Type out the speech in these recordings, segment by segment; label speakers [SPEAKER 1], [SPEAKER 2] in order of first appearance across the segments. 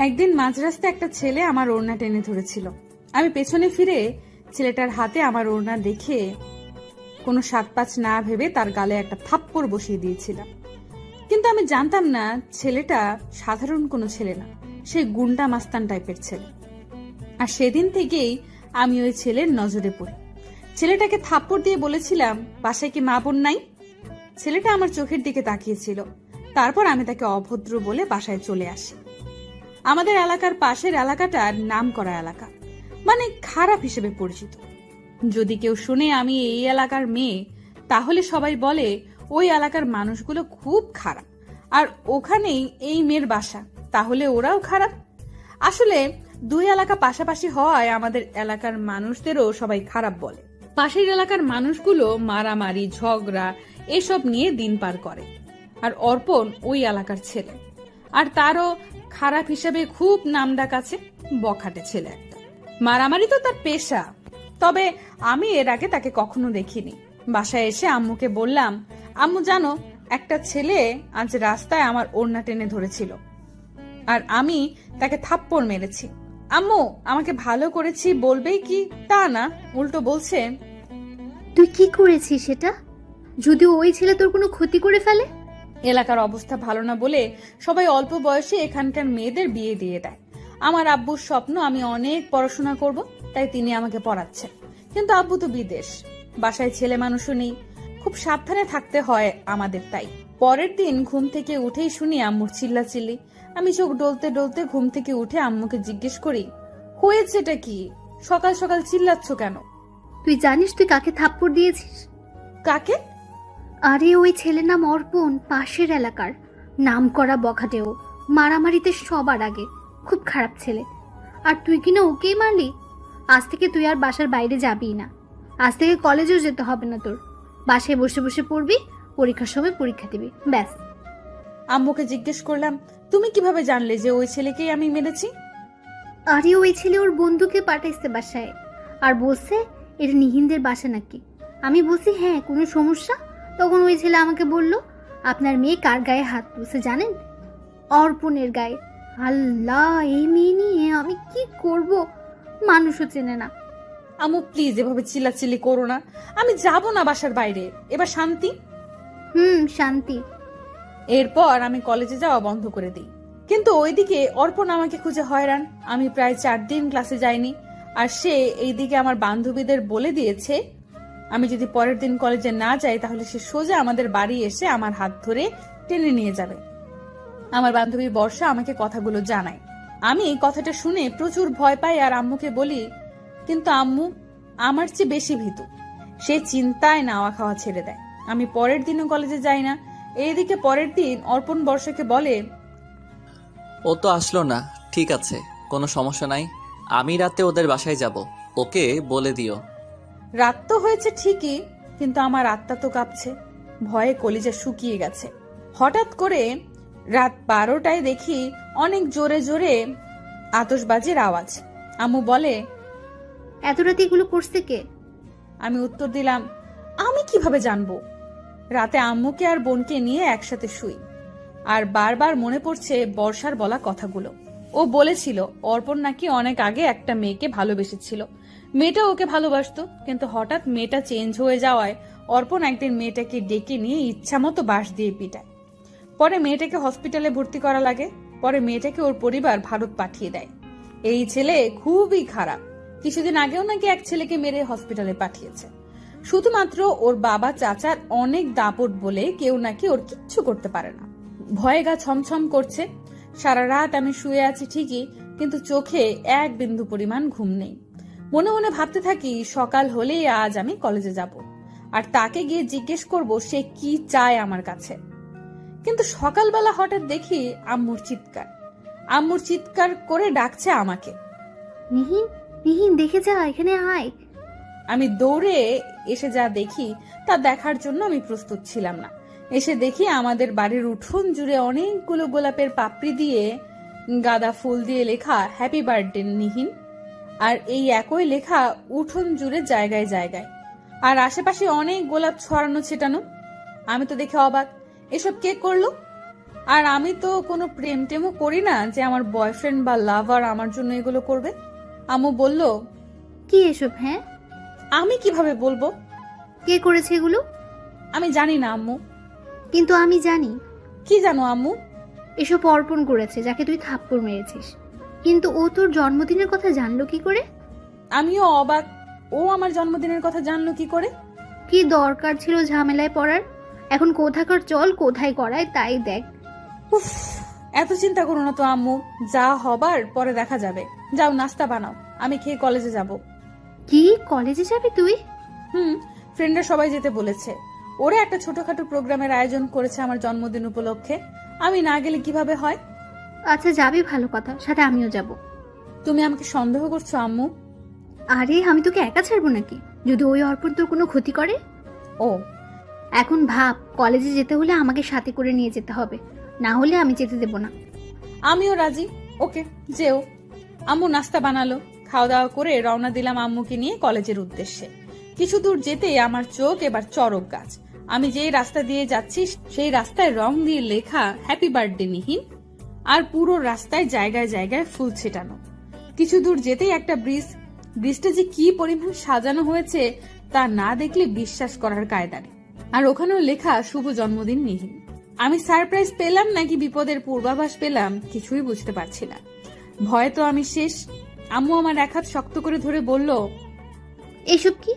[SPEAKER 1] একদিন মাঝরাস্তায় একটা ছেলে আমার ওড়না টেনে ধরেছিল। আমি পেছনে ফিরে ছেলেটার হাতে আমার ওড়না দেখে কোনো সাত পাঁচ না ভেবে তার গালে একটা থাপ্পড় বসিয়ে দিয়েছিলাম। কিন্তু আমি জানতাম না ছেলেটা সাধারণ কোনো ছেলে না, সে গুন্ডা মাস্তান টাইপের ছেলে। আর সেদিন থেকেই আমি ওই ছেলের নজরে পড়ি। ছেলেটাকে থাপ্পড় দিয়ে বলেছিলাম, বাসায় কি মা বোন নাই? ছেলেটা আমার চোখের দিকে তাকিয়েছিল। তারপর আমি তাকে অভদ্র বলে বাসায় চলে আসি। আমাদের এলাকার পাশের এলাকাটা নাম করা এলাকা, মানে খারাপ হিসেবে পরিচিত। যদি কেউ শুনে আমি এই এলাকার মেয়ে, তাহলে সবাই বলে ওই এলাকার মানুষগুলো খুব খারাপ, আর ওখানেই এই মেয়ের বাসা, তাহলে ওরাও খারাপ। আসলে দুই এলাকা পাশাপাশি হওয়ায় আমাদের এলাকার মানুষদেরও সবাই খারাপ বলে। পাশের এলাকার মানুষগুলো মারামারি ঝগড়া এসব নিয়ে দিন পার করে, আর অর্পণ ওই এলাকার ছেলে, আর তারও খারাপ হিসেবে খুব নামডাক আছে। বখাটে ছেলে একটা, মারামারি তো তার পেশা। তবে আমি এর আগে তাকে কখনো দেখিনি। বাসায় এসে আম্মুকে বললাম, আম্মু জানো, একটা ছেলে আজ রাস্তায় আমার ওড়না টেনে ধরেছিল, আর আমি তাকে থাপ্পড় মেরেছি। আম্মু আমাকে ভালো করেছি বলবেই কি তা না, উল্টো বলছে,
[SPEAKER 2] তুই কি করেছিস সেটা? যদি ওই ছেলে তোর কোনো ক্ষতি করে ফেলে?
[SPEAKER 1] এলাকার অবস্থা ভালো না বলে সবাই অল্প বয়সে এখানকার মেয়েদের বিয়ে দিয়ে দেয়। আমার আব্বুর স্বপ্ন আমি অনেক পড়াশোনা করব, তাই তিনি আমাকে পড়াচ্ছেন। কিন্তু আব্বু তো বিদেশ, বাসায় ছেলে মানুষও নেই, খুব সাবধানে থাকতে হয় আমাদের। তাই পরের দিন ঘুম থেকে উঠেই শুনি আম্মুর চিল্লাচিল্লি। আমি চোখ ডলতে ডলতে ঘুম থেকে উঠে আম্মুকে জিজ্ঞেস করি, হয়েছেটা কি? সকাল সকাল চিল্লাচ্ছ কেন?
[SPEAKER 2] তুই জানিস তুই কাকে থাপ্পড় দিয়েছিস?
[SPEAKER 1] কাকে?
[SPEAKER 2] আরে ওই ছেলে নাম অর্পণ, পাশের এলাকার নাম করা বখাটেও, মারামারিতে সবার আগে, খুব খারাপ ছেলে। আর তুই কিনা ওকেই মারলি? আজ থেকে তুই আর বাসার বাইরে যাবি না। আজ থেকে কলেজেও যেতে হবে না তোর, বাসায় বসে বসে পড়বি, পরীক্ষার সময় পরীক্ষা দিবি, ব্যাস।
[SPEAKER 1] আম্মুকে জিজ্ঞেস করলাম, তুমি কিভাবে জানলে যে ওই ছেলেকেই আমি মেরেছি?
[SPEAKER 2] আরে ওই ছেলে ওর বন্ধুকে পাঠাইছে বাসায়, আর বলছে এটা নিহিনদের বাসা নাকি। আমি বলছি হ্যাঁ, কোনো সমস্যা? তখন ওই ছেলে আমাকে বলল, আপনার মেয়ে কার গায়ে হাত তুলছে জানেন? অর্পণের গায়ে। আল্লাহ, এই মেয়ে নিয়ে আমি কি করব? মানুষও চেনে না।
[SPEAKER 1] আম্মু প্লিজ এভাবে চিল্লাচিল্লি করো না, আমি যাব না বাসার বাইরে, এবার শান্তি।
[SPEAKER 2] শান্তি।
[SPEAKER 1] এরপর আমি কলেজে যাওয়া বন্ধ করে দিই। কিন্তু ওইদিকে অর্পণ আমাকে খুঁজে হয়রান। আমি প্রায় 4 দিন ক্লাসে যাইনি, আর সে এইদিকে আমার বান্ধবীদের বলে দিয়েছে আমি যদি পরের দিন কলেজে না যাই তাহলে সে সোজা আমাদের বাড়ি এসে আমার হাত ধরে টেনে নিয়ে যাবে। আমার বান্ধবী বর্ষা আমাকে কথাগুলো জানায়। আমি কথাটা শুনে প্রচুর ভয় পাই আর আম্মুকে বলি, কিন্তু আম্মু আমার চেয়ে বেশি ভীতু। সে চিন্তায় নাওয়া খাওয়া ছেড়ে দেয়। আমি পরের দিনও কলেজে যাই না। এইদিকে পরের দিন অর্পণ বর্ষাকে বলে,
[SPEAKER 3] ও তো আসলো না, ঠিক আছে, কোনো সমস্যা নাই, আমি রাতে ওদের বাসায় যাব, ওকে বলে দিও।
[SPEAKER 1] রাত তো হয়েছে ঠিকই, কিন্তু আমার আত্মা তো কাঁপছে, ভয়ে কলিজা শুকিয়ে গেছে। হঠাৎ করে রাত 12টায় দেখি অনেক জোরে জোরে আতশবাজির আওয়াজ। আম্মু বলে,
[SPEAKER 2] এত রাতে এগুলো করছে কে?
[SPEAKER 1] আমি উত্তর দিলাম, আমি কিভাবে জানবো? রাতে আম্মুকে আর বোনকে নিয়ে একসাথে শুই, আর বারবার মনে পড়ছে বর্ষার বলা কথাগুলো। ও বলেছিল অর্পণ নাকি অনেক আগে একটা মেয়েকে ভালোবেসেছিল, মেয়েটা ওকে ভালোবাসতো, কিন্তু হঠাৎ মেয়েটা চেঞ্জ হয়ে যাওয়ায় অর্পণ একদিন মেয়েটাকে ডেকে নিয়ে ইচ্ছামতো বাঁশ দিয়ে পিটায়। পরে মেয়েটাকে হসপিটালে ভর্তি করা লাগে। পরে মেয়েটাকে ওর পরিবার ভারত পাঠিয়ে দেয়। এই ছেলে খুবই খারাপ। কিছুদিন আগেও নাকি এক ছেলেকে মেরে হসপিটালে পাঠিয়েছে, শুধুমাত্র ওর বাবা চাচার অনেক দাপট বলে কেউ নাকি ওর কিচ্ছু করতে পারে না। ভয়ে গা ছমছম করছে। সারা রাত আমি শুয়ে আছি ঠিকই, কিন্তু চোখে এক বিন্দু পরিমাণ ঘুম নেই। মনে মনে ভাবতে থাকি সকাল হলেই আজ আমি কলেজে যাব, আর তাকে গিয়ে জিজ্ঞেস করব সে কি চায় আমার কাছে। কিন্তু সকালবেলা হঠাৎ দেখি আম্মুর চিৎকার করে ডাকছে আমাকে,
[SPEAKER 2] নিহিন, নিহিন দেখে যা, এখানে আয়।
[SPEAKER 1] আমি দৌড়ে এসে যা দেখি তা দেখার জন্য আমি প্রস্তুত ছিলাম না। এসে দেখি আমাদের বাড়ির উঠোন জুড়ে অনেকগুলো গোলাপের পাপড়ি দিয়ে গাঁদা ফুল দিয়ে লেখা হ্যাপি বার্থডে নিহিন, আর এই একই লেখা উঠোন জুড়ে জায়গায় জায়গায়, আর আশেপাশে অনেক গোলাপ ছড়ানো ছেটানো। আমি তো দেখে অবাক, এসব কে করলো? আর আমি তো কোনো প্রেম টেমও করি না যে আমার বয়ফ্রেন্ড বা লাভার আমার জন্য এগুলো করবে। আম্মু বলল,
[SPEAKER 2] কি এসব? হ্যাঁ,
[SPEAKER 1] আমি কিভাবে বলবো?
[SPEAKER 2] কে করেছে এগুলো?
[SPEAKER 1] আমি জানি না আম্মু।
[SPEAKER 2] কিন্তু আমি জানি।
[SPEAKER 1] কি জানো আম্মু?
[SPEAKER 2] এসব অর্পণ করেছে, যাকে তুই থাপ্পড় মেরেছিস। কিন্তু ও তোর জন্মদিনের কথা জানলো কি করে?
[SPEAKER 1] আমিও অবাক, ও আমার জন্মদিনের কথা জানলো কি করে?
[SPEAKER 2] কি দরকার ছিল ঝামেলায় পড়ার? এখন কোথাকার চল, কোথায় করায় তাই দেখ।
[SPEAKER 1] উফ, এত চিন্তা করো না তো আম্মু, যা হবার পরে দেখা যাবে। যাও নাস্তা বানাও, আমি খেয়ে কলেজে যাব।
[SPEAKER 2] কি, কলেজে যাবি তুই?
[SPEAKER 1] ফ্রেন্ডরা সবাই যেতে বলেছে। ওরা একটা ছোটখাটো প্রোগ্রামের আয়োজন করেছে আমার জন্মদিন উপলক্ষে। আমি না গেলে কিভাবে হয়?
[SPEAKER 2] আচ্ছা যাবি, ভালো কথা, সাথে আমিও যাব।
[SPEAKER 1] তুমি আমাকে সন্দেহ করছো আম্মু?
[SPEAKER 2] আরে আমি তোকে একা ছাড়বো নাকি, যদি ওই অর্পণ তোর কোনো ক্ষতি করে?
[SPEAKER 1] ও,
[SPEAKER 2] এখন ভাব, কলেজে যেতে হলে আমাকে সাথে করে নিয়ে যেতে হবে, না হলে আমি যেতে দেব না।
[SPEAKER 1] আমিও রাজি। ওকে, যেও। আম্মু নাস্তা বানালো, খাওয়া দাওয়া করে রওনা দিলাম আম্মুকে নিয়ে কলেজের উদ্দেশ্যে। কিছু দূর যেতেই আমার চোখ এবার চড়ক গাছ। আমি যেই রাস্তা দিয়ে যাচ্ছি সেই রাস্তায় রং দিয়ে লেখা হ্যাপি বার্থডে নিহিন, আর পুরো রাস্তায় জায়গায় জায়গায় ফুল ছিটানো। কিছু দূর যেতেই একটা ব্রিজটা যে কি পরিমাণ সাজানো হয়েছে তা না দেখলে বিশ্বাস করার কায়দা নেই। আর ওখানেও লেখা শুভ জন্মদিন নিহিন। আমি সারপ্রাইজ পেলাম নাকি বিপদের পূর্বাভাস পেলাম কিছুই বুঝতে পারছি না। ভয়ে তো আমি শেষ। আম্মু আমার এক হাত শক্ত করে ধরে বলল,
[SPEAKER 2] এসব কি?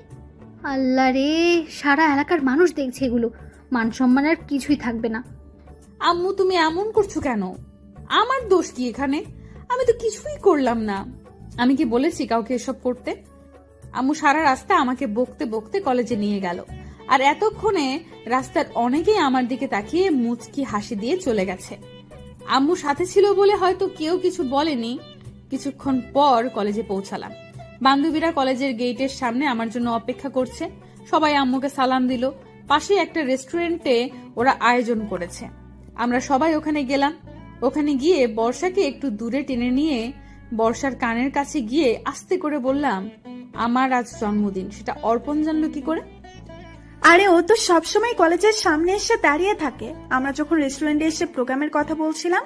[SPEAKER 2] আল্লাহ রে, সারা এলাকার মানুষ দেখছে এগুলো, মান সম্মান আর কিছুই থাকবে না।
[SPEAKER 1] আম্মু তুমি এমন করছো কেন? আমার দোষ কি এখানে? আমি তো কিছুই করলাম না। আমি কি বলেছি কাউকে এসব করতে? আম্মু সারা রাস্তা আমাকে বকতে বকতে কলেজে নিয়ে গেল। আর এতক্ষণে রাস্তার অনেকেই আমার দিকে তাকিয়ে মুচকি হাসি দিয়ে চলে গেছে। আম্মু সাথে ছিল বলে হয়তো কেউ কিছু বলেনি। কিছুক্ষণ পর কলেজে পৌঁছালাম। বান্ধবীরা কলেজের গেটের সামনে আমার জন্য অপেক্ষা করছে। সবাই আম্মুকে সালাম দিল। পাশে একটা রেস্টুরেন্টে ওরা আয়োজন করেছে। আমরা সবাই ওখানে গেলাম। ওখানে গিয়ে বর্ষাকে একটু দূরে টেনে নিয়ে বর্ষার কানের কাছে গিয়ে আস্তে করে বললাম, আমার আজ জন্মদিন, সেটা অর্পণ জানলো কি করে?
[SPEAKER 4] আরে ও তো সবসময় কলেজের সামনে এসে দাঁড়িয়ে থাকে। আমরা যখন রেস্টুরেন্টে এসে প্রোগ্রামের কথা বলছিলাম,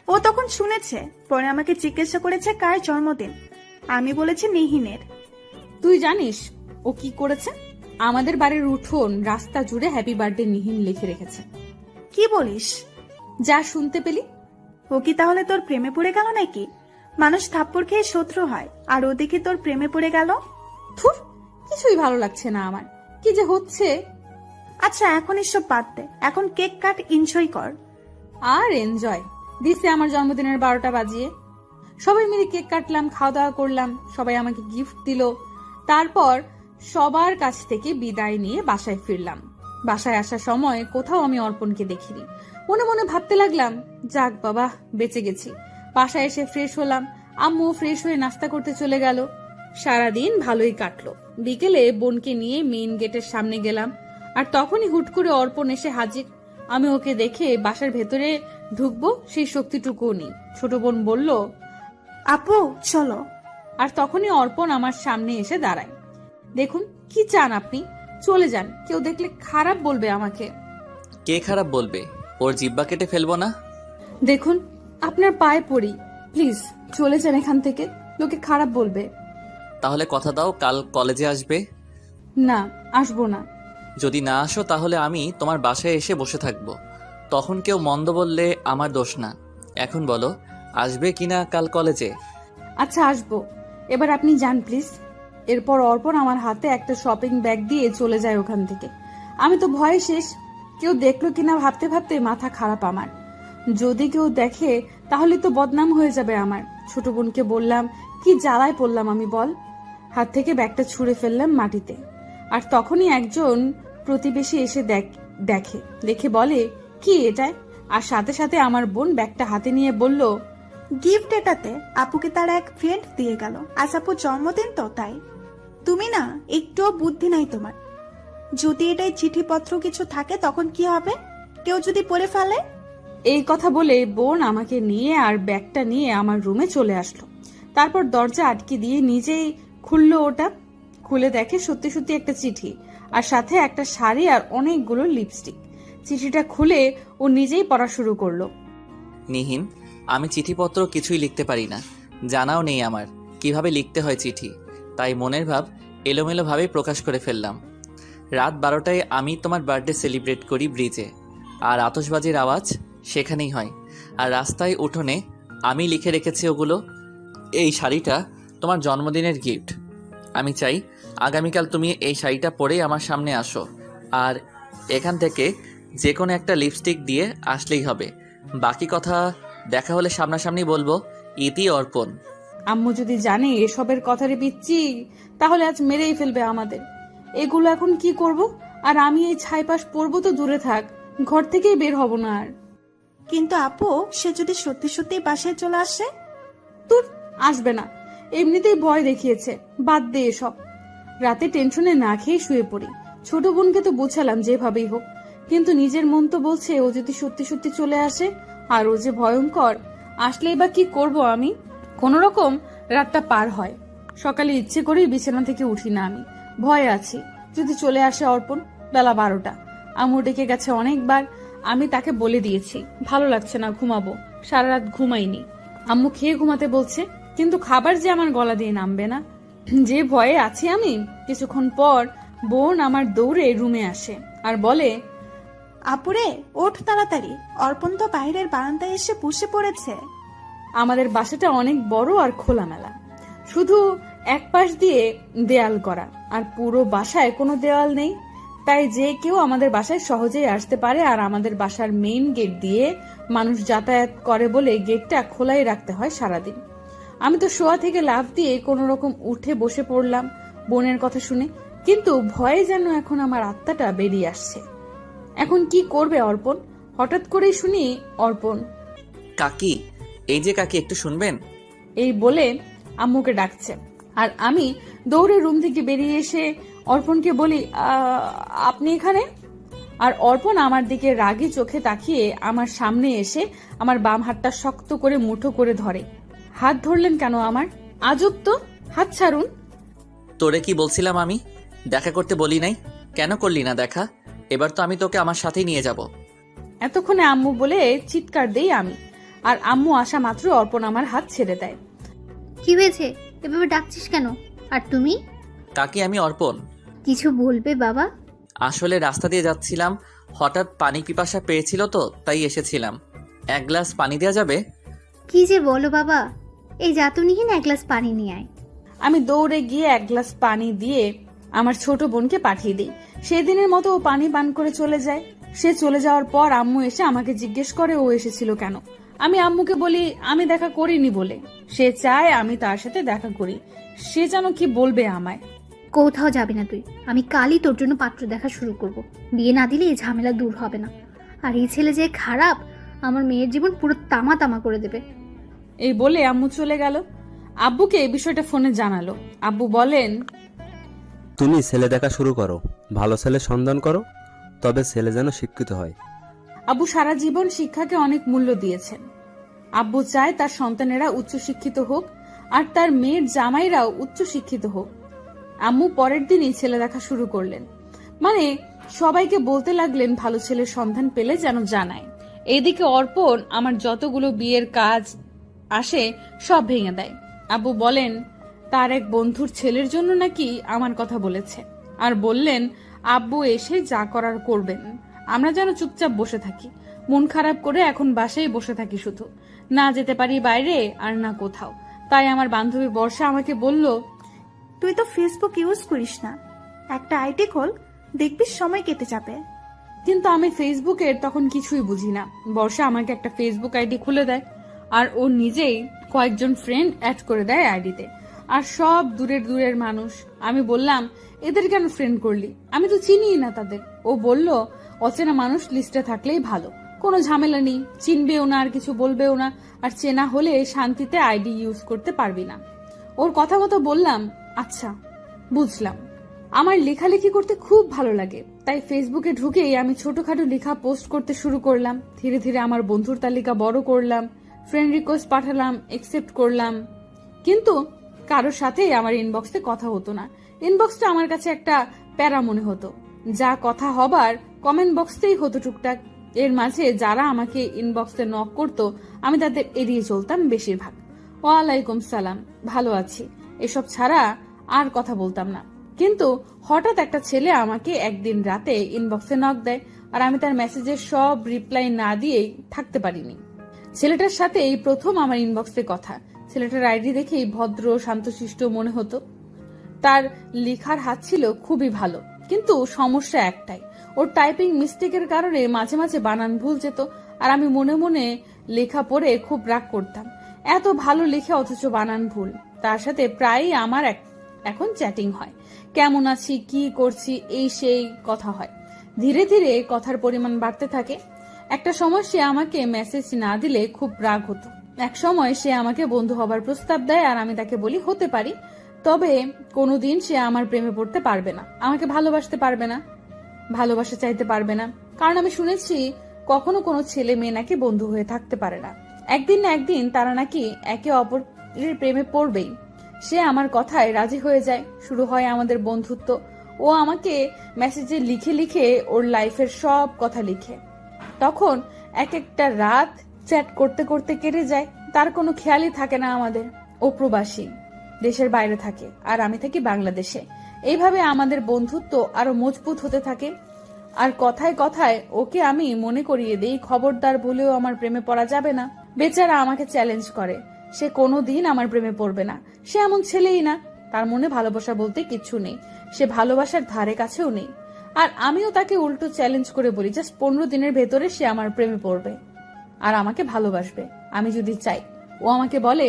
[SPEAKER 4] ও তখন শুনেছে। পরে আমাকে জিজ্ঞাসা করেছে কার জন্মদিন। আমি বলেছি নিহিনের।
[SPEAKER 1] তুই জানিস ও কি করেছে? আমাদের বাড়ির উঠোন রাস্তা জুড়ে হ্যাপি বার্থডে নিহিন লিখে রেখেছে।
[SPEAKER 4] কি বলিস?
[SPEAKER 1] যা শুনতে পেলি।
[SPEAKER 4] ও কি তাহলে তোর প্রেমে পড়ে গেল নাকি? মানুষ থাপ্পড় খেয়ে শত্রু হয়, আর ও দেখি তোর প্রেমে পড়ে গেল।
[SPEAKER 1] থুর, কিছুই ভালো লাগছে না আমার, কি যে হচ্ছে।
[SPEAKER 4] আচ্ছা এখন এসব বাদ দে, এখন কেক কাট, এনজয় কর।
[SPEAKER 1] আর এনজয় দিছে আমার জন্মদিনের 12টা বাজিয়ে। সবাই মিলে কেক কাটলাম, খাওয়া দাওয়া করলাম, সবাই আমাকে গিফট দিল। তারপর সবার কাছ থেকে বিদায় নিয়ে বাসায় ফিরলাম। বাসায় আসার সময় কোথাও আমি অর্পণকে দেখিনি। মনে মনে ভাবতে লাগলাম, যাক বাবা, বেঁচে গেছি। বাসায় এসে ফ্রেশ হলাম। আম্মু ফ্রেশ হয়ে নাস্তা করতে চলে গেল। সারাদিন ভালোই কাটলো। বিকেলে বোনকে নিয়ে মেইন গেটের সামনে গেলাম। আর তখনই হুট করে অর্পণ এসে হাজির। আমি ওকে দেখে বাসার ভেতরে ঢুকবো সেই শক্তিটুকুও নেই। ছোট বোন বলল,
[SPEAKER 4] আপু চলো।
[SPEAKER 1] আর তখনই অর্পণ আমার সামনে এসে দাঁড়ায়। দেখুন কি চান আপনি? চলে যান, কেউ দেখলে খারাপ বলবে আমাকে।
[SPEAKER 3] কে খারাপ বলবে? ওর জিব্বা কেটে ফেলবো না?
[SPEAKER 1] দেখুন আপনার পায়ে পড়ি, প্লিজ চলে যান এখান থেকে, লোকে খারাপ বলবে।
[SPEAKER 3] তাহলে কথা দাও কাল কলেজে আসবে।
[SPEAKER 1] না, আসবো না।
[SPEAKER 3] যদি না আসো তাহলে আমি তোমার বাসায় এসে বসে থাকবো। তখন কেউ মন্দ বললে আমার দোষ না। এখন বলো, আসবে কিনা কাল কলেজে?
[SPEAKER 1] আচ্ছা আসবো, এবার আপনি যান প্লিজ। এরপর অর্পণ আমার হাতে একটা শপিং ব্যাগ দিয়ে চলে যায় ওখান থেকে। আমি তো ভয়ে শেষ। কেউ দেখলো কিনা ভাবতে ভাবতে মাথা খারাপ আমার। যদি কেউ দেখে তাহলে তো বদনাম হয়ে যাবে আমার। ছোট বোনকে বললাম, কি জ্বালায় পড়লাম আমি বল। হাত থেকে ব্যাগটা ছুঁড়ে ফেললাম মাটিতে। আর তখনই একজন প্রতিবেশী এসে দেখে বলে, কি এটায়? আর সাথে সাথে আমার বোন ব্যাগটা হাতে নিয়ে বলল,
[SPEAKER 4] গিফট এটাতে আপুকে তার এক ফ্রেন্ড দিয়ে গেল। আজ আপুর জন্মদিন তো তাই। তুমি না একটুও বুদ্ধি নাই তোমার। যদি এটাই চিঠিপত্র কিছু থাকে তখন কি হবে? কেউ যদি পড়ে ফেলে?
[SPEAKER 1] এই কথা বলে বোন আমাকে নিয়ে আর ব্যাগটা নিয়ে আমার রুমে চলে আসলো। তারপর দরজা আটকে দিয়ে নিজেই খুললো ওটা। খুলে দেখে সত্যি সত্যি একটা চিঠি, আর সাথে একটা শাড়ি আর অনেকগুলো লিপস্টিক। চিঠিটা খুলে ও নিজেই পড়া শুরু করলো।
[SPEAKER 3] নিহিন, আমি চিঠিপত্র কিছুই লিখতে পারি না, জানাও নেই আমার কিভাবে লিখতে হয় চিঠি, তাই মনের ভাব এলোমেলোভাবে প্রকাশ করে ফেললাম। রাত 12টায় আমি তোমার বার্থডে সেলিব্রেট করি ব্রিজে, আর আতশবাজির আওয়াজ সেখানেই হয়। আর রাস্তায় উঠোনে আমি লিখে রেখেছি ওগুলো। এই শাড়িটা তোমার জন্মদিনের গিফট। আমি চাই আগামীকাল তুমি এই শাড়িটা পরেই আমার সামনে আসো, আর এখান থেকে যে কোনো একটা লিপস্টিক দিয়ে আসলেই হবে। বাকি কথা দেখা হলে সামনাসামনি বলবো। ইতি অর্পণ।
[SPEAKER 1] আম্মু যদি জানে এসবের কথারে পিচ্ছি, তাহলে আজ মেরেই ফেলবে আমাদের। এগুলো এখন কি করব? আর আমি এই ছাইপাশ পরবো তো দূরে থাক, ঘর থেকেই বের হব না আর।
[SPEAKER 4] কিন্তু আপু, সে যদি সত্যি সত্যি বাসায় চলে আসে?
[SPEAKER 1] তোর আসবে না, এমনিতেই ভয় দেখিয়েছে, বাদ দে এসব। রাতে টেনশনে না খেয়ে শুয়ে পড়ি। ছোট বোনকে তো বোঝালাম যেভাবেই হোক, কিন্তু নিজের মন তো বলছে ও যদি সত্যি সত্যি চলে আসে, আর ও যে ভয়ঙ্কর, আসলেই বা কি করব আমি। কোন রকম রাতটা পার হয়। সকালে ইচ্ছে করেই বিছানা থেকে উঠি না, আমি ভয়ে আছি যদি চলে আসে অর্পণ। বেলা 12টা, আম্মু ডেকে গেছে অনেকবার। আমি তাকে বলে দিয়েছি ভালো লাগছে না, ঘুমাবো। সারা রাত ঘুমাইনি। আম্মু খেয়ে ঘুমাতে বলছে, কিন্তু খাবার যে আমার গলা দিয়ে নামবে না, যে ভয়ে আছি আমি। কিছুক্ষণ পর বোন আমার দৌড়ে রুমে আসে আর বলে,
[SPEAKER 4] আপুরে, ওঠ তাড়াতাড়ি, অর্পণ তো বাইরের বারান্দায় এসে বসে পড়েছে।
[SPEAKER 1] আমাদের বাসাটা অনেক বড় আর খোলামেলা, শুধু এক পাশ দিয়ে দেয়াল করা, আর পুরো বাসায় কোনো দেওয়াল নেই। তাই যে কেউ আমাদের বাসায় সহজেই আসতে পারে। আর আমাদের বাসার মেইন গেট দিয়ে মানুষ যাতায়াত করে বলে গেটটা খোলাই রাখতে হয় সারাদিন। আমি তো শোয়া থেকে লাফ দিয়ে কোনো রকম উঠে বসে পড়লাম বোনের কথা শুনে, কিন্তু ভয়ে যেন এখন আমার আত্মাটা বেরিয়ে আসছে। এখন কি করবে অর্পণ? হঠাৎ করেই শুনি অর্পণ,
[SPEAKER 3] কাকি, এই যে কাকি, একটু শুনবেন?
[SPEAKER 1] এই বলে আম্মুকে ডাকছে। আর আমি দৌড়ে রুম থেকে বেরিয়ে এসে অর্পণকে বলি, আপনি এখানে? আর অর্পণ আমার দিকে রাগী চোখে তাকিয়ে আমার সামনে এসে আমার বাম হাতটা শক্ত করে মুঠো করে ধরে। হাত ধরলেন কেন আমার? আজব তো, হাত ছাড়ুন।
[SPEAKER 3] তোরে কি বলছিলাম আমি? দেখা করতে বলি নাই? কেন করলি না দেখা? এবার তো আমি তোকে আমার সাথেই নিয়ে যাব।
[SPEAKER 1] এতক্ষণে আম্মু বলে চিৎকার দেই আমি, আর আম্মু আসা মাত্র অর্পণ আমার হাত ছেড়ে দেয়।
[SPEAKER 2] কি হয়েছে? এভাবে ডাকছিস কেন? আর তুমি?
[SPEAKER 3] কাকি, আমি অর্পণ।
[SPEAKER 2] কিছু বলবে বাবা?
[SPEAKER 3] আসলে রাস্তা দিয়ে যাচ্ছিলাম, হঠাৎ পানি পিপাসা পেয়েছিল তো তাই এসেছিলাম। এক গ্লাস পানি দেওয়া যাবে?
[SPEAKER 2] কি যে বলো বাবা, এই যা তো নিহিন, এক গ্লাস পানি নিয়ে আয়।
[SPEAKER 1] আমি দৌড়ে গিয়ে এক গ্লাস পানি দিয়ে আমার ছোট বোনকে পাঠিয়ে দিই। সেদিনের মতো ও পানি পান করে চলে যায়। সে চলে যাওয়ার পর আম্মু এসে আমাকে জিজ্ঞেস করে ও এসেছিল কেন। আমি আম্মুকে বলি আমি দেখা করিনি বলে। সে চায় আমি তার সাথে দেখা করি। সে যেন কি বলবে আমায়।
[SPEAKER 2] কোথাও যাবে না তুই, আমি কালই তোর জন্য পাত্র দেখা শুরু করব। বিয়ে না দিলে এই ঝামেলা দূর হবে না। আর এই ছেলে যে খারাপ, আমার মেয়ের জীবন পুরো তামা তামা করে দেবে।
[SPEAKER 1] এই বলে আম্মু চলে গেল। আব্বুকে এই বিষয়টা ফোনে জানালো। আব্বু বলেন,
[SPEAKER 5] তুমি ছেলে দেখা শুরু করো, ভালো ছেলে সন্ধান করো, তবে ছেলে যেন শিক্ষিত হয়।
[SPEAKER 1] আব্বু সারা জীবন শিক্ষাকে অনেক মূল্য দিয়েছেন। আব্বু চায় তার সন্তানেরা উচ্চশিক্ষিত হোক, আর তার মেয়ের জামাইরাও উচ্চশিক্ষিত হোক। আম্মু পরের দিনই ছেলে দেখা শুরু করলেন, মানে সবাইকে বলতে লাগলেন ভালো ছেলের সন্ধান পেলে যেন জানায়। এইদিকে অর্পণ আমার যতগুলো বিয়ের কাজ আসে সব ভেঙে দেয়। আব্বু বলেন তার এক বন্ধুর ছেলের জন্য নাকি আমার কথা বলেছে, আর বললেন আব্বু এসে যা করার করবেন, আমরা যেন চুপচাপ বসে থাকি। মন খারাপ করে এখন বাসায় বসে থাকি, শুধু না যেতে পারি বাইরে আর না কোথাও। তাই আমার বান্ধবী বর্ষা আমাকে বলল,
[SPEAKER 4] তুই তো ফেসবুক ইউজ করিস না, একটা আইডি খোল, দেখবি সময় কেটে যাবে।
[SPEAKER 1] কিন্তু আমি ফেসবুকের তখন কিছুই বুঝি না। বর্ষা আমাকে একটা ফেসবুক আইডি খুলে দেয়, আর ও নিজেই কয়েকজন ফ্রেন্ড অ্যাড করে দেয় আইডিতে, আর সব দূরের দূরের মানুষ। আমি বললাম এদের কেন ফ্রেন্ড করলি, আমি তো চিনিই না তাদের। ও বলল অচেনা মানুষ লিস্টে থাকলেই ভালো, কোনো ঝামেলা নেই, চিনবেও না আর কিছু বলবেও না, আর চেনা হলে শান্তিতে আইডি ইউজ করতে পারবি না। ওর কথা মতো বললাম আচ্ছা বুঝলাম। আমার লেখালেখি করতে খুব ভালো লাগে, তাই ফেসবুকে ঢুকেই আমি ছোটখাটো লেখা পোস্ট করতে শুরু করলাম। ধীরে ধীরে আমার বন্ধুর তালিকা বড় করলাম, ফ্রেন্ড রিকোয়েস্ট পাঠালাম, একসেপ্ট করলাম, কিন্তু কারোর সাথেই আমার ইনবক্সে কথা হতো না। ইনবক্সটা আমার কাছে একটা প্যারা মনে হতো। যা কথা হবার কমেন্ট বক্সেই হতো টুকটাক। এর মাঝে যারা আমাকে ইনবক্সে নক করতো আমি তাদের এড়িয়ে চলতাম বেশিরভাগ। ওয়ালাইকুম সালাম, ভালো আছি, এসব ছাড়া আর কথা বলতাম না। কিন্তু হঠাৎ একটা ছেলে আমাকে একদিন রাতে ইনবক্সে নক দেয়, আর আমি তার মেসেজের সব রিপ্লাই না দিয়েই থাকতে পারিনি। ছেলেটার সাথে এই প্রথম আমার ইনবক্সে কথা। ছেলেটার আইডি দেখেই ভদ্র শান্তশিষ্ট মনে হতো। তার লেখার হাত ছিল খুবই ভালো, কিন্তু সমস্যা একটাই, ওর টাইপিং মিস্টেকের কারণে মাঝে মাঝে বানান ভুল যেত। আর আমি মনে মনে লেখা পড়ে খুব রাগ করতাম, এত ভালো লেখে অথচ বানান ভুল। তার সাথে প্রায়ই আমার এখন চ্যাটিং হয়, কেমন আছি, কি করছি, এই সেই কথা হয়। ধীরে ধীরে কথার পরিমাণ বাড়তে থাকে। একটা সময় সে আমাকে মেসেজ না দিলে খুব রাগ হতো। এক সময় সে আমাকে বন্ধু হবার প্রস্তাব দেয়, আর আমি তাকে বলি হতে পারি, তবে কোনোদিন সে আমার প্রেমে পড়তে পারবে না, আমাকে ভালোবাসতে পারবে না, ভালোবাসা চাইতে পারবে না। কারণ আমি শুনেছি কখনো কোনো ছেলে মেয়ে নাকি বন্ধু হয়ে থাকতে পারে না, একদিন না একদিন তারা নাকি একে অপরের প্রেমে পড়বেই। সে আমার কথায় রাজি হয়ে যায়, শুরু হয় আমাদের বন্ধুত্ব। ও আমাকে মেসেজে লিখে লিখে ওর লাইফের সব কথা লিখে। তখন এক একটা রাত চ্যাট করতে করতে কেটে যায়, তার কোনো খেয়ালই থাকে না আমাদের। ও প্রবাসী, দেশের বাইরে থাকে, আর আমি থাকি বাংলাদেশে। এইভাবে আমাদের বন্ধুত্ব আরো মজবুত হতে থাকে। আর কথায় কথায় ওকে আমি মনে করিয়ে দেই, খবরদার ভুলেও আমার প্রেমে পড়া যাবে না। বেচারা আমাকে চ্যালেঞ্জ করে, সে কোনোদিন আমার প্রেমে পড়বে না, সে এমন ছেলেই না, তার মনে ভালোবাসা বলতে কিচ্ছু নেই, সে ভালোবাসার ধারে কাছেও নেই। আর আমিও তাকে উল্টো চ্যালেঞ্জ করে বলি, জাস্ট 15 দিনের ভেতরে সে আমার প্রেমে পড়বে আর আমাকে ভালোবাসবে, আমি যদি চাই। ও আমাকে বলে,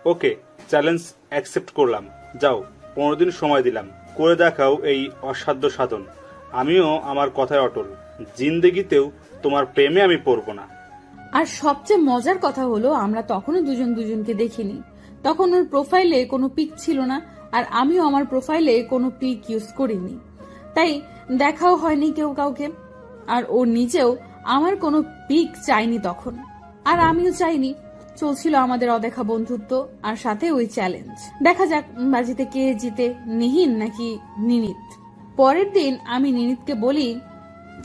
[SPEAKER 6] ওকে, চ্যালেঞ্জ অ্যাকসেপ্ট করলাম, যাও 15 দিন সময় দিলাম, করে দেখাও এই অসাধ্য সাধন। আমিও আমার কথায় অটল, জিন্দেগিতেও তোমার প্রেমে আমি পড়ব না।
[SPEAKER 1] আর সবচেয়ে মজার কথা হলো আমরা তখনও দুজন দুজনকে দেখিনি। তখন ওর প্রোফাইলে কোনো পিক ছিল না, আর আমিও আমার প্রোফাইলে কোনো পিক ইউজ করিনি, তাই দেখাও হয়নি কেউ কাউকে। আর ও নিজেও আমার কোনো পিক চাইনি তখন, আর আমিও চাইনি। চলছিল আমাদের অদেখা বন্ধুত্ব, আর সাথে ওই চ্যালেঞ্জ। দেখা যাক বাজিতে কে জিতে, নিহিন নাকি নিনিত। পরের দিন আমি নিনিতকে বলি,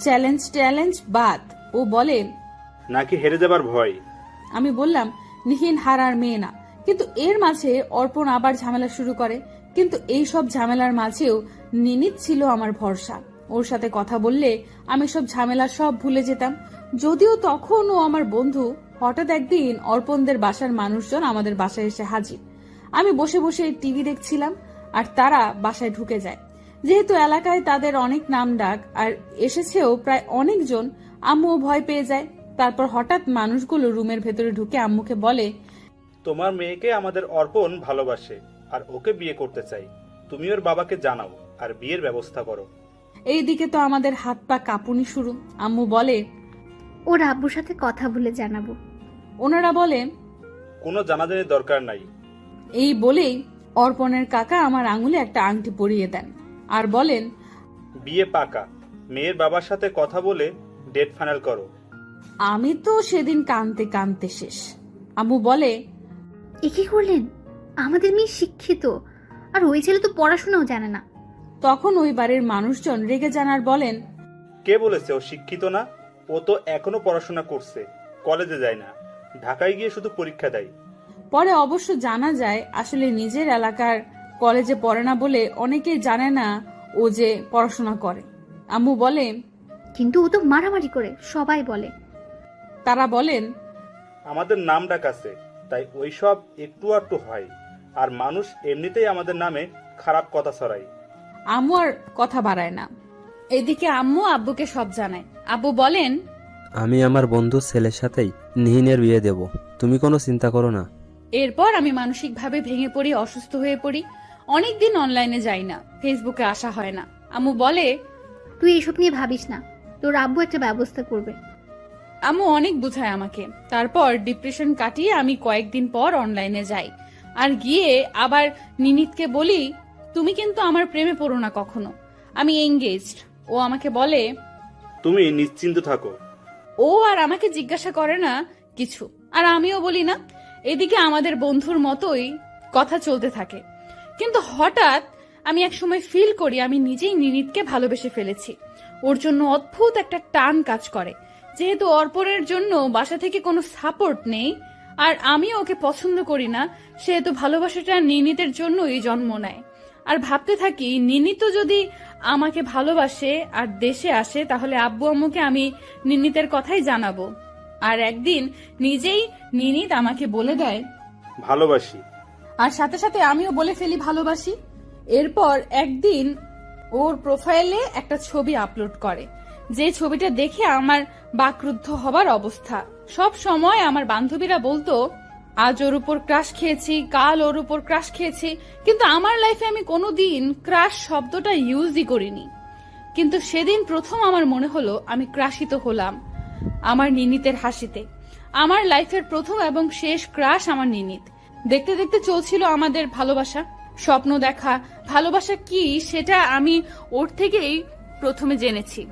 [SPEAKER 1] চ্যালেঞ্জ বাদ। ও বলে,
[SPEAKER 6] নাকি হেরে যাবার ভয়?
[SPEAKER 1] আমি বললাম, নিহিন হারার মেয়ে না। কিন্তু এর মাঝে অর্পণ আবার ঝামেলা শুরু করে। কিন্তু এই সব ঝামেলার মাঝেও নিনিত ছিল আমার ভরসা। ওর সাথে কথা বললে আমি সব ঝামেলা সব ভুলে যেতাম। যদিও তখন ও আমার বন্ধু। হঠাৎ একদিন অর্পণদের বাসার মানুষজন আমাদের বাসায় এসে হাজির। আমি বসে বসে টিভি দেখছিলাম, আর তারা বাসায় ঢুকে যায়। যেহেতু এলাকায় তাদের অনেক নাম ডাক, আর এসেছেও প্রায় অনেকজন, আম্মুও ভয় পেয়ে যায়। তারপর হঠাৎ মানুষগুলো রুমের ভেতরে ঢুকে আম্মুকে বলে,
[SPEAKER 6] তোমার মেয়েকে আমাদের অর্পণ ভালোবাসে আর ওকে বিয়ে করতে চাই, তুমি ওর বাবাকে জানাও আর বিয়ের ব্যবস্থা করো।
[SPEAKER 1] এইদিকে তো আমাদের হাত পা কাঁপুনি শুরু। আম্মু বলে,
[SPEAKER 2] ওর আব্বুর সাথে কথা বলে জানাবো।
[SPEAKER 1] ওনারা বলে,
[SPEAKER 6] কোনো জানাজানির দরকার নাই।
[SPEAKER 1] এই বলেই অর্পণের কাকা আমার আঙুলে একটা আংটি পরিয়ে দেন, আর বলেন,
[SPEAKER 6] বিয়ে পাকা, মেয়ের বাবার সাথে কথা বলে ডেট ফাইনাল করো।
[SPEAKER 1] আমি তো সেদিন কানতে কানতে শেষ। আম্মু বলে,
[SPEAKER 2] এ কি করলেন? আমাদের মেয়ে শিক্ষিত, আর ওই ছেলে তো পড়াশোনাও জানে না।
[SPEAKER 1] তখন ওই বাড়ির মানুষজন রেগে জানার বলেন,
[SPEAKER 6] কে বলেছে ও শিক্ষিত না? ও তো এখনো পড়াশোনা করছে, কলেজে যায় না, ঢাকায় গিয়ে শুধু পরীক্ষা দেয়।
[SPEAKER 1] পরে অবশ্য জানা যায় আসলে নিজের এলাকার কলেজে পড়ে না বলে অনেকেই জানে না ও যে পড়াশোনা করে। আম্মু বলে,
[SPEAKER 2] কিন্তু ও তো মারামারি করে, সবাই বলে।
[SPEAKER 1] তারা বলেন,
[SPEAKER 6] আমাদের নাম ডাক আছে, তাই ওই সব একটু আধটু হয়, আর মানুষ এমনিতেই আমাদের নামে খারাপ কথা ছড়ায়।
[SPEAKER 1] আম্মু আর কথা বাড়ায় না। এদিকে আম্মু আব্বুকে সব জানায়। আব্বু বলেন,
[SPEAKER 5] আমি আমার বন্ধুর ছেলের সাথেই নিহিনের বিয়ে দেব, তুমি কোনো চিন্তা করো না।
[SPEAKER 1] এরপর আমি মানসিকভাবে ভেঙে পড়ি, অসুস্থ হয়ে পড়ি। অনেকদিন অনলাইনে যাই না, ফেসবুকে আসা হয় না। আম্মু বলে,
[SPEAKER 2] তুই এসব নিয়ে ভাবিস না, তোর আব্বু একটা ব্যবস্থা করবে।
[SPEAKER 1] আম্মু অনেক বুঝায় আমাকে। তারপর ডিপ্রেশন কাটিয়ে আমি কয়েকদিন পর অনলাইনে যাই, আর গিয়ে আবার নিনিতকে বলি, তুমি কিন্তু আমার প্রেমে পড়ো না কখনো, আমি এঙ্গেজড। ও আমাকে বলে,
[SPEAKER 6] তুমি নিশ্চিন্ত থাকো।
[SPEAKER 1] ও আর আমাকে জিজ্ঞাসা করে না কিছু, আর আমিও বলি না। এদিকে আমাদের বন্ধুর মতোই কথা চলতে থাকে। কিন্তু হঠাৎ আমি একসময় ফিল করি আমি নিজেই নিনিতকে ভালোবেসে ফেলেছি। ওর জন্য অদ্ভুত একটা টান কাজ করে। যেহেতু অর্পণের জন্য বাসা থেকে কোনো সাপোর্ট নেই আর আমিও ওকে পছন্দ করি না, সেহেতু ভালোবাসাটা নিনিতের জন্যই জন্ম নেয়। আর ভাবতে থাকি নিনিত যদি আমাকে ভালোবাসে আর দেশে আসে তাহলে আব্বু আম্মুকে আমি নিনিতের কথাই জানাবো। আর একদিন নিজেই নিনিত আমাকে বলে দেয়
[SPEAKER 6] ভালোবাসি।
[SPEAKER 1] আর সাথে সাথে আমিও বলে ফেলি ভালোবাসি। এরপর একদিন ওর প্রোফাইলে একটা ছবি আপলোড করে, যে ছবিটা দেখে আমার বাকরুদ্ধ হবার অবস্থা। সব সময় আমার বান্ধবীরা বলতো আজ ওর উপর ক্রাশ খেয়েছি, কাল ওর উপর ক্রাশ খেয়েছি, কিন্তু আমার লাইফে আমি কোনোদিন ক্রাশ শব্দটা ইউজই করিনি। কিন্তু সেদিন প্রথম আমার মনে হলো আমি ক্রাশিত হলাম আমার নিনিতের হাসিতে। আমার লাইফের প্রথম এবং শেষ ক্রাশ আমার নিনিত। দেখতে দেখতে চলছিল আমাদের ভালোবাসা, স্বপ্ন দেখা। ভালোবাসা কি সেটা আমি ওর থেকেই প্রথমে জেনেছি।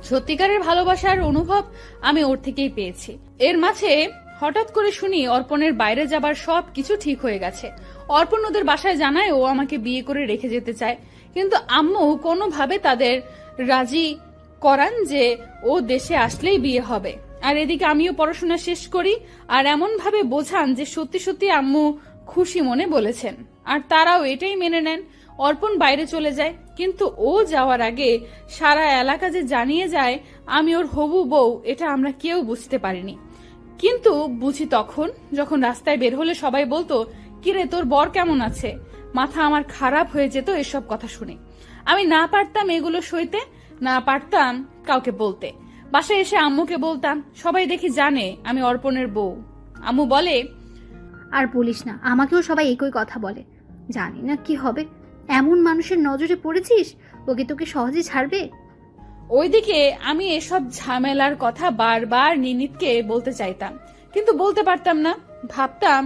[SPEAKER 1] সত্যিকারের ভালোবাসার অনুভব আমি ওর থেকেই পেয়েছি। এর মাঝে হঠাৎ করে শুনি অর্পণের বাইরে যাবার সব কিছু ঠিক হয়ে গেছে। অর্পণ ওদের বাসায় জানায় ও আমাকে বিয়ে করে রেখে যেতে চায়, কিন্তু আম্মু কোনোভাবে তাদের রাজি করান যে ও দেশে আসলেই বিয়ে হবে। আর এদিকে আমিও পড়াশোনা শেষ করি আর এমন ভাবে বোঝান যে সত্যি সত্যি আম্মু খুশি মনে বলেছেন আর তারাও এটাই মেনে নেন। অর্পণ বাইরে চলে যায়, কিন্তু ও যাওয়ার আগে সারা এলাকা যে জানিয়ে যায় আমি ওর হবু বউ, এটা আমরা কেউ বুঝতে পারিনি। কিন্তু বুঝি তখন যখন রাস্তায় বের হলে সবাই বলতো কিরে তোর বর কেমন আছে। মাথা আমার খারাপ হয়ে যেত এসব কথা শুনে। আমি না পারতাম এগুলো সইতে, না পারতাম কাউকে বলতে। বাসায় এসে আম্মুকে বলতাম, সবাই দেখি জানে আমি অর্পণের বউ। আম্মু বলে
[SPEAKER 2] আর বলিস না, আমাকেও সবাই একই কথা বলে। জানি না কি হবে, এমন মানুষের নজরে পড়েছিস, ওকে তোকে সহজে ছাড়বে?
[SPEAKER 1] ওইদিকে আমি এসব ঝামেলার কথা বারবার নিনিতকে বলতে চাইতাম, কিন্তু বলতে পারতাম না। ভাবতাম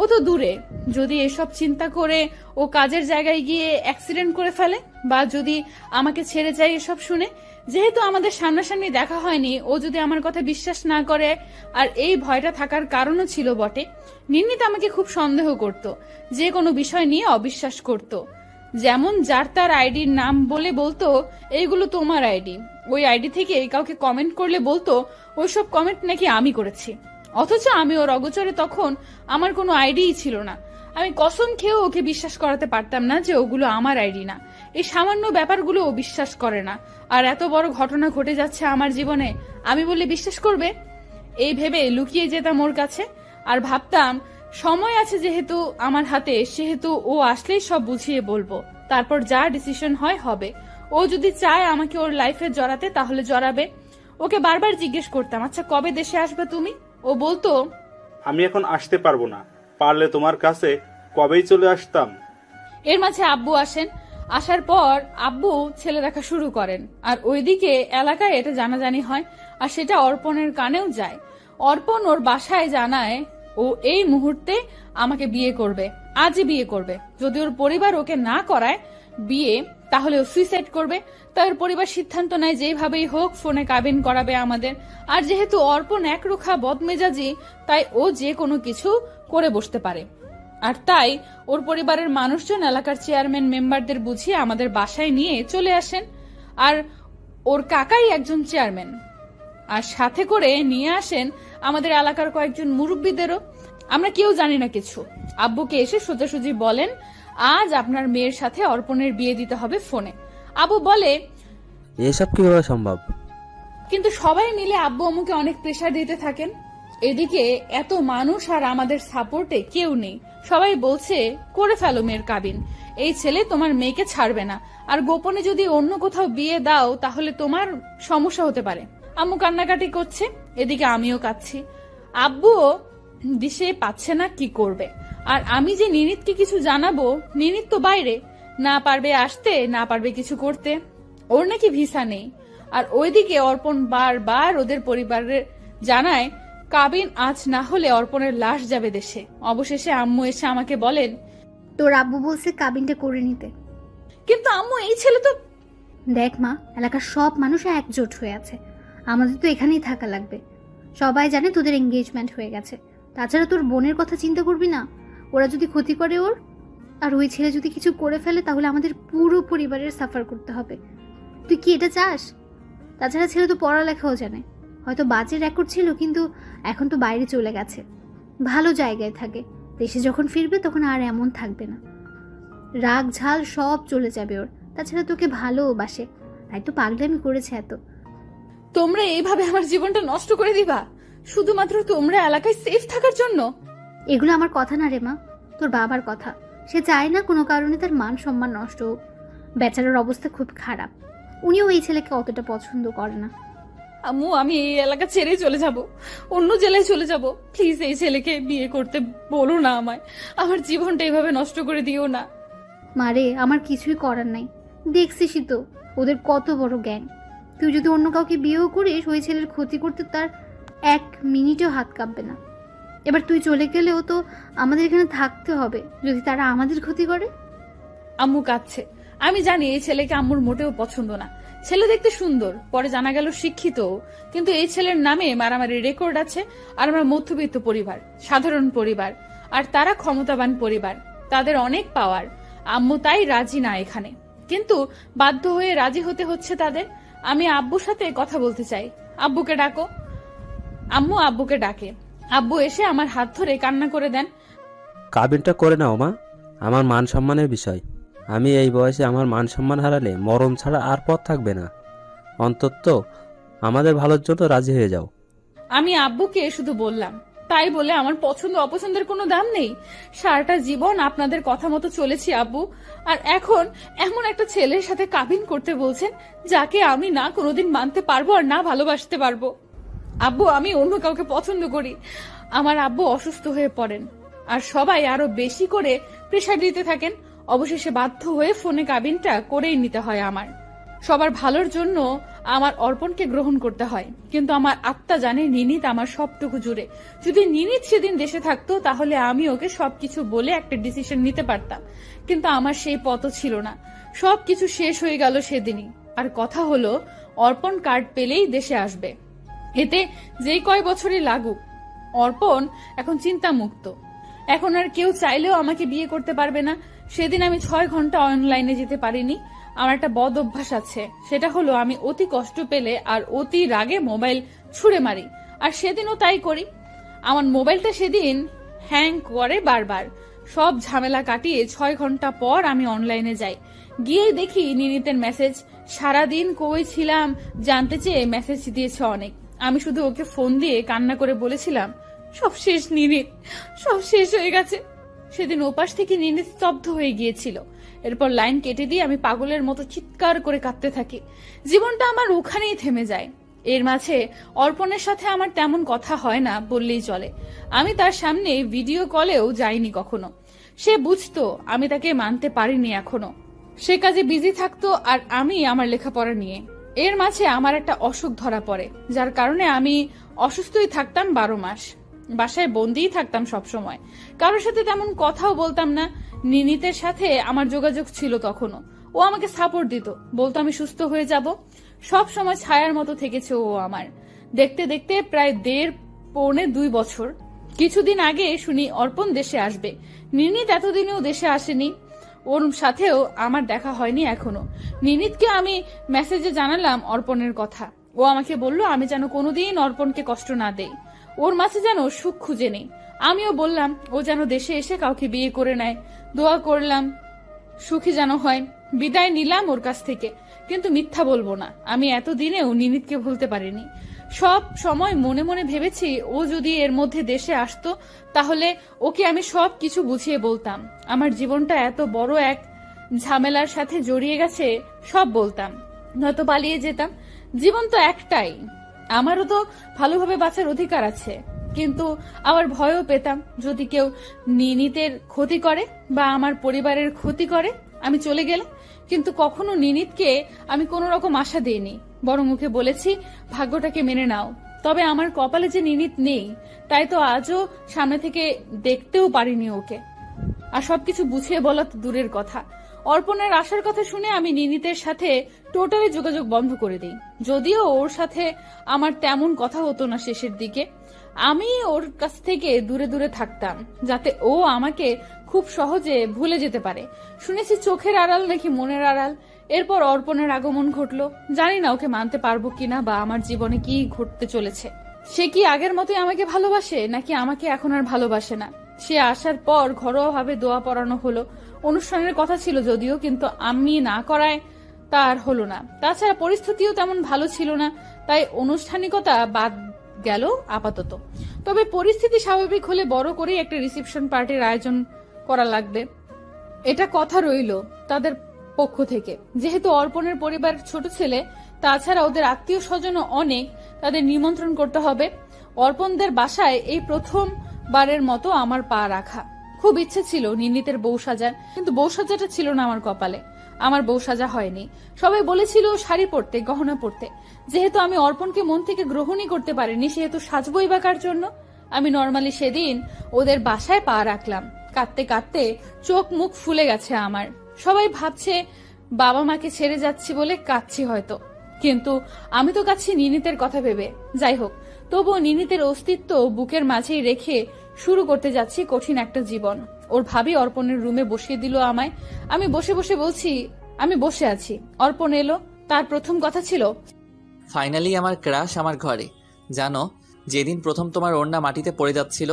[SPEAKER 1] ও তো দূরে, যদি এসব চিন্তা করে ও কাজের জায়গায় গিয়ে অ্যাক্সিডেন্ট করে ফেলে, বা যদি আমাকে ছেড়ে যায় এসব শুনে। যেহেতু আমাদের সামনাসামনি দেখা হয়নি, ও যদি আমার কথা বিশ্বাস না করে, আর এই ভয়টা থাকার কারণও ছিল বটে। নিনিত আমাকে খুব সন্দেহ করত, যে কোনো বিষয় নিয়ে অবিশ্বাস করত। যেমন যার তার আইডির নাম বলে বলতো এইগুলো তোমার আইডি, ওই আইডি থেকে কাউকে কমেন্ট করলে বলতো ওইসব কমেন্ট নাকি আমি করেছি। অথচ আমি ওর অগোচরে তখন আমার কোনো আইডিই ছিল না। আমি কসম খেয়েও ওকে বিশ্বাস করাতে পারতাম না যে ওগুলো আমার আইডি না। এই সামান্য ব্যাপারগুলো ও বিশ্বাস করে না, আর এত বড় ঘটনা ঘটে যাচ্ছে আমার জীবনে, আমি বললে বিশ্বাস করবে? এই ভেবে লুকিয়ে যেতাম ওর কাছে আর ভাবতাম সময় আছে যেহেতু আমার হাতে, সেহেতু ও আসলেই সব বুঝিয়ে বলবো, তারপর যা ডিসিশন হয় হবে। ও যদি চায় আমাকে ওর লাইফে জড়াতে তাহলে জড়াবে। ওকে বারবার জিজ্ঞেস করতাম, আচ্ছা কবে দেশে আসবে তুমি? ও বলতো
[SPEAKER 6] আমি এখন আসতে পারবো না, পারলে তোমার কাছে কবেই চলে আসতাম।
[SPEAKER 1] এর মাঝে আব্বু আসেন। আসার পর আব্বু ছেলে দেখা শুরু করেন, আর ওইদিকে এলাকায় এটা জানাজানি হয়, আর সেটা অর্পণের কানেও যায়। অর্পণ ওর বাসায় জানায় ও এই মুহূর্তে আমাকে বিয়ে করবে, আজই বিয়ে করবে। যদি ওর পরিবার ওকে না করায় বিয়ে, তাহলে ও সুইসাইড করবে। তাই ওর পরিবার সিদ্ধান্ত নেয় যেভাবেই হোক ফোনে কাবিন করাবে আমাদের। আর যেহেতু অর্পণ একরুখা বদমেজাজি, তাই ও যে কোনো কিছু করে বসতে পারে। আর তাই ওর পরিবারের মানুষজন এলাকার চেয়ারম্যান মেম্বারদের বুঝিয়ে আমাদের বাসায় নিয়ে চলে আসেন। আর ওর কাকাই একজন চেয়ারম্যান, আর সাথে করে নিয়ে আসেন আমাদের এলাকার কয়েকজন মুরব্বীদেরও। আমরা কেউ জানি না কিছু। আব্বুকে এসে সোজাসুজি বলেন আজ আপনার মেয়ের সাথে অর্পণের বিয়ে দিতে হবে ফোনে। আব্বু বলে
[SPEAKER 5] এসব কিভাবে সম্ভব?
[SPEAKER 1] কিন্তু সবাই মিলে আব্বু আম্মুকে অনেক প্রেসার দিতে থাকেন। এদিকে এত মানুষ আর আমাদের সাপোর্টে কেউ নেই। সবাই বলছে করে ফেলো মেয়ের কাবিন, এই ছেলে তোমার মেয়েকে ছাড়বে না, আর গোপনে যদি অন্য কোথাও বিয়ে দাও তাহলে তোমার সমস্যা হতে পারে। আম্মু কান্নাকাটি করছে, এদিকে আমিও কাঁদছি। আব্বুও দিশে পাচ্ছে না কি করবে। আর আমি যে নিনিতকে কিছু জানাবো, নিনিত তো বাইরে, না পারবে আসতে, না পারবে কিছু করতে। ওর নাকি ভিসা নেই। আর ওইদিকে অর্পণ বারবার ওদের পরিবারের জানায় কাবিন আজ না হলে অর্পণের লাশ যাবে দেশে। অবশেষে আম্মু এসে আমাকে বলেন
[SPEAKER 2] তোর আব্বু বলছে কাবিনটা করে নিতে।
[SPEAKER 1] কিন্তু আম্মু এই ছেলে তো।
[SPEAKER 2] দেখ মা, এলাকার সব মানুষ একজোট হয়ে আছে, আমাদের তো এখানেই থাকা লাগবে। সবাই জানে তোদের এঙ্গেজমেন্ট হয়ে গেছে। তাছাড়া তোর বোনের কথা চিন্তা করবি না, ওরা যদি ক্ষতি করে ওর, আর ওই ছেলে যদি কিছু করে ফেলে তাহলে আমাদের পুরো পরিবারের সাফার করতে হবে। তুই কি এটা চাস? তাছাড়া ছেলে তো পড়ালেখাও জানে। হয়তো বাজে রেকর্ড ছিল, কিন্তু এখন তো বাইরে চলে গেছে, ভালো জায়গায় থাকে। দেশে যখন ফিরবে তখন আর এমন থাকবে না, রাগ ঝাল সব চলে যাবে ওর। তাছাড়া তোকে ভালোবাসে, তাই তো পাগলামি করেছে এত।
[SPEAKER 1] তোমরা এইভাবে আমার জীবনটা নষ্ট করে দিবা শুধুমাত্র তোমরা এলাকায় সেফ থাকার জন্য?
[SPEAKER 2] এগুলো আমার কথা না রে মা, তোর বাবার কথা। সে চায় না কোনো কারণে তার মান সম্মান নষ্ট হোক। বেচারার অবস্থা খুব খারাপ, উনিও এই ছেলেকে অতটা পছন্দ করে না।
[SPEAKER 1] আম্মু, আমি এই এলাকা ছেড়ে চলে যাব, অন্য জেলায় চলে যাব। প্লিজ এই ছেলেকে বিয়ে করতে বলো না আমায়। আমার জীবনটা এইভাবে নষ্ট করে দিও না।
[SPEAKER 2] মারে, আমার কিছুই করার নাই, দেখছিসই তো ওদের কত বড় গ্যাং। তুই যদি অন্য কাউকে বিয়েও করিস, ওই ছেলের ক্ষতি করতে তার 1 মিনিটও হাত কাঁপবে না। এবার তুই চলে গেলেও তো আমাদের এখানে থাকতে হবে, যদি তারা আমাদের ক্ষতি করে।
[SPEAKER 1] আম্মু কাঁদছে। আমি জানি এই ছেলেকে আম্মুর মোটেও পছন্দ না। ছেলে দেখতে সুন্দর, পরে জানা গেল শিক্ষিত, কিন্তু এই ছেলের নামে মারামারি রেকর্ড আছে। আর আমার মধ্যবিত্ত পরিবার, সাধারণ পরিবার, আর তারা ক্ষমতাবান পরিবার, তাদের অনেক পাওয়ার। আম্মু তাই রাজি না এখানে, কিন্তু বাধ্য হয়ে রাজি হতে হচ্ছে তাদের। আমি আব্বুর সাথে কথা বলতে চাই। আব্বুকে ডাকো। আম্মু আব্বুকে ডাকে। আব্বু এসে আমার হাত ধরে কান্না করে দেন।
[SPEAKER 5] কাবিনটা করে নাও মা, আমার মান সম্মানের বিষয়। আমি এই বয়সে আমার মান সম্মান হারালে মরণ ছাড়া আর পথ থাকবে না। অন্তত আমাদের ভালোর জন্য রাজি হয়ে যাও।
[SPEAKER 1] আমি আব্বুকে শুধু বললাম, তাই বলে আমার পছন্দ অপছন্দের কোনো দাম নেই। সারাটা জীবন আপনাদের কথা মতো চলেছি আব্বু, আর এখন এমন একটা ছেলের সাথে কাবিন করতে বলছেন যাকে আমি না কোনোদিন মানতে পারবো আর না ভালোবাসতে পারবো। আব্বু, আমি অন্য কাউকে পছন্দ করি। আমার আব্বু অসুস্থ হয়ে পড়েন, আর সবাই আরো বেশি করে প্রেসার দিতে থাকেন। অবশেষে বাধ্য হয়ে ফোনে কাবিনটা করেই নিতে হয় আমার। সবার ভালোর জন্য আমার অর্পণকে গ্রহণ করতে হয়, কিন্তু আমার আত্মা জানে নিনিত আমার সবটুকু জুড়ে। যদি নিনিত সেদিন দেশে থাকতো তাহলে আমি ওকে সবকিছু বলে একটা ডিসিশন নিতে পারতাম, কিন্তু আমার সেই পথও ছিল না। সবকিছু শেষ হয়ে গেল সেদিনই। আর কথা হলো, অর্পণ কার্ড পেলেই দেশে আসবে। এতে যেই কয় বছরই লাগুক, অর্পণ এখন চিন্তামুক্ত। এখন আর কেউ চাইলেও আমাকে বিয়ে করতে পারবে না। সেদিন আমি 6 ঘন্টা অনলাইনে যেতে পারিনি। আমার একটা বদ অভ্যাস আছে, সেটা হলো আমি অতি কষ্ট পেলে আর অতি রাগে মোবাইল ছুঁড়ে মারি, আর সেদিনও তাই করি। আমার মোবাইলটা সেদিন হ্যাং করে বারবার। সব ঝামেলা কাটিয়ে 6 ঘন্টা পর আমি অনলাইনে যাই। গিয়ে দেখি নিনিতের মেসেজ। সারাদিন কই ছিলাম জানতে চেয়ে মেসেজ দিয়েছে অনেক। আমি শুধু ওকে ফোন দিয়ে কান্না করে বলেছিলাম, সব শেষ নিনিত, সব শেষ হয়ে গেছে। সেদিন ওপাশ থেকে নিনিত স্তব্ধ হয়ে গিয়েছিল। এরপর লাইন কেটে দিয়ে আমি পাগলের মতো চিৎকার করে কাঁদতে থাকি। জীবনটা আমার ওখানেই থেমে যায়। এর মাঝে অর্পণের সাথে আমার তেমন কথা হয় না বললেই চলে। আমি তার সামনে ভিডিও কলেও যাইনি কখনো। সে বুঝতো আমি তাকে মানতে পারিনি এখনো। সে কাজে বিজি থাকতো আর আমি আমার লেখাপড়া নিয়ে। এর মাঝে আমার একটা অসুখ ধরা পড়ে, যার কারণে আমি অসুস্থই থাকতাম 12 মাস। বাসায় বন্দিই থাকতাম সব সময়। কারোর সাথে তেমন কথাও বলতাম না। নিনিতের সাথে আমার যোগাযোগ ছিল তখনও। ও আমাকে সাপোর্ট দিত, বলতো আমি সুস্থ হয়ে যাব। সব সময় ছায়ার মতো থেকেছে ও আমার। দেখতে দেখতে প্রায় 1.5-2 বছর। কিছুদিন আগে শুনি অর্পণ দেশে আসবে। নিনিত এতদিনেও দেশে আসেনি, ওর সাথেও আমার দেখা হয়নি এখনো। নিনিতকে আমি মেসেজে জানালাম অর্পণের কথা। ও আমাকে বলল আমি যেন কোনোদিন অর্পণকে কষ্ট না দেই, ওর মাঝে যেন সুখ খুঁজে নেই। আমিও বললাম ও যেন দেশে এসে কাউকে বিয়ে করে নেয়। দোয়া করলাম সুখী যেন হয়। বিদায় নিলাম ওর কাছ থেকে, কিন্তু মিথ্যা বলবো না, আমি এতদিনেও নিনিতকে ভুলতে পারিনি। সব সময় মনে মনে ভেবেছি ও যদি এর মধ্যে দেশে আসতো তাহলে ওকে আমি সব কিছু বুঝিয়ে বলতাম। আমার জীবনটা এত বড় এক ঝামেলার সাথে জড়িয়ে গেছে, সব বলতাম, নয়তো পালিয়ে যেতাম। জীবন তো একটাই, আমারও তো ভালোভাবে বাঁচার অধিকার আছে। কিন্তু আবার ভয়ও পেতাম যদি কেউ নিনিতের ক্ষতি করে বা আমার পরিবারের ক্ষতি করে আমি চলে গেলে। কিন্তু কখনো নিনিতকে আমি কোনো রকম আশা দিইনি, বরং ওকে বলেছি ভাগ্যটাকে মেনে নাও। তবে আমার কপালে যে নিনিত নেই, তাই তো আজও সামনে থেকে দেখতেও পারিনি ওকে। আর সবকিছু বুঝিয়ে বলা তো দূরের কথা। অর্পণের আসার কথা শুনে আমি নিনিতের সাথে টোটালি যোগাযোগ বন্ধ করে দিই। যদিও ওর সাথে আমার তেমন কথা হতো না শেষের দিকে, আমি ওর কাছ থেকে দূরে দূরে থাকতাম যাতে ও আমাকে খুব সহজে ভুলে যেতে পারে। শুনেছি চোখের আড়াল নাকি মনের আড়াল, এরপর অর্পণের আগমন ঘটলো। জানি না ওকে মানতে পারবো কিনা বা আমার জীবনে কি ঘটতে চলেছে। সে কি আগের মতোই আমাকে ভালোবাসে নাকি আমাকে এখন আর ভালোবাসে না। সে আসার পর ঘরোয়াভাবে দোয়া পড়ানো হলো। অনুষ্ঠানের কথা ছিল যদিও, কিন্তু আমি না করায় তার হলো না। তাছাড়া পরিস্থিতিও তেমন ভালো ছিল না, তাই আনুষ্ঠানিকতা বাদ গেল আপাতত। তবে পরিস্থিতি স্বাভাবিক হলে বড় করে একটা রিসেপশন পার্টির আয়োজন করা লাগবে, এটা কথা রইল তাদের পক্ষ থেকে। যেহেতু অর্পণের পরিবার ছোট ছেলে, তাছাড়া ওদের আত্মীয় স্বজনও অনেক, তাদের নিমন্ত্রণ করতে হবে। অর্পণদের বাসায় এই প্রথমবারের মতো আমার পা রাখা। খুব ইচ্ছে ছিল নিন্দিতের বউ সাজার, কিন্তু বউ সাজাটা ছিল না আমার কপালে। আমার বউ সাজা হয়নি। সবাই বলেছিল শাড়ি পরতে, গহনা পরতে। যেহেতু আমি অর্পণকে মন থেকে গ্রহণই করতে পারিনি, সেহেতু সাজবই বা কার জন্য। আমি নর্মালি সেদিন ওদের বাসায় পা রাখলাম। কাঁদতে কাঁদতে চোখ মুখ ফুলে গেছে আমার। সবাই ভাবছে বাবা মাকে ছেড়ে যাচ্ছি বলে কাঁদছি হয়তো, কিন্তু আমি তো কাঁদছি নিনিতের কথা ভেবে। যাই হোক, তবুও নিনিতের অস্তিত্ব বুকের মাঝেই রেখে শুরু করতে যাচ্ছি কঠিন একটা জীবন। ওর ভাবি অর্পণের রুমে বসিয়ে দিল আমায়। আমি বসে বসে বলছি আমি বসে আছি। অর্পণ এলো। তার প্রথম কথা ছিল,
[SPEAKER 3] ফাইনালি আমার ক্রাশ আমার ঘরে। জানো, যেদিন প্রথম তোমার ওড়না মাটিতে পড়ে যাচ্ছিল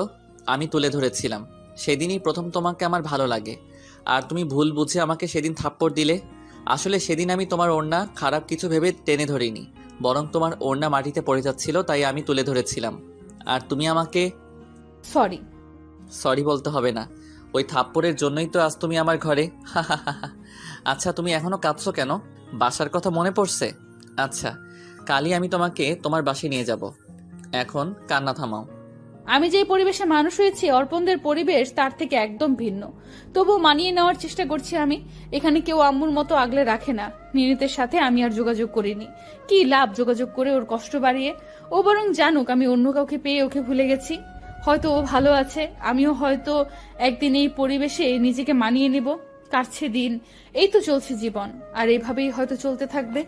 [SPEAKER 3] আমি তুলে ধরেছিলাম, সেদিনই প্রথম তোমাকে আমার ভালো লাগে। আর তুমি ভুল বুঝে আমাকে সেদিন থাপ্পড় দিলে। আসলে সেদিন আমি তোমার ওড়না খারাপ কিছু ভেবে টেনে ধরিনি, বরং তোমার ওড়না মাটিতে পড়ে যাচ্ছিল তাই আমি তুলে ধরেছিলাম। আর তুমি আমাকে
[SPEAKER 1] সরি।
[SPEAKER 3] সরি বলতে হবে না, ওই থাপ্পড়ের জন্যই তো আজ তুমি আমার ঘরে। আচ্ছা, তুমি এখনো কাঁদছো কেন? বাসার কথা মনে পড়ছে? আচ্ছা, কালই আমি তোমাকে তোমার বাসায় নিয়ে যাব। এখন কান্না থামাও।
[SPEAKER 1] আমি যে পরিবেশে মানুষ হয়েছি, অর্পণদের পরিবেশ তার থেকে একদম ভিন্ন। তবু মানিয়ে নেওয়ার চেষ্টা করছি আমি। এখানে কেউ আম্মুর মতো আগলে রাখে না। নিনিতের সাথে আমি আর যোগাযোগ করিনি। কি লাভ যোগাযোগ করে ওর কষ্ট বাড়িয়ে? ও বরং জানুক আমি অন্য কাউকে পেয়ে ওকে ভুলে গেছি। হয়তো ও ভালো আছে, আমিও হয়তো একদিন এই পরিবেশে নিজেকে মানিয়ে নেব। কাটছে দিন, এই তো চলছে জীবন, আর এইভাবেই হয়তো চলতে থাকবে।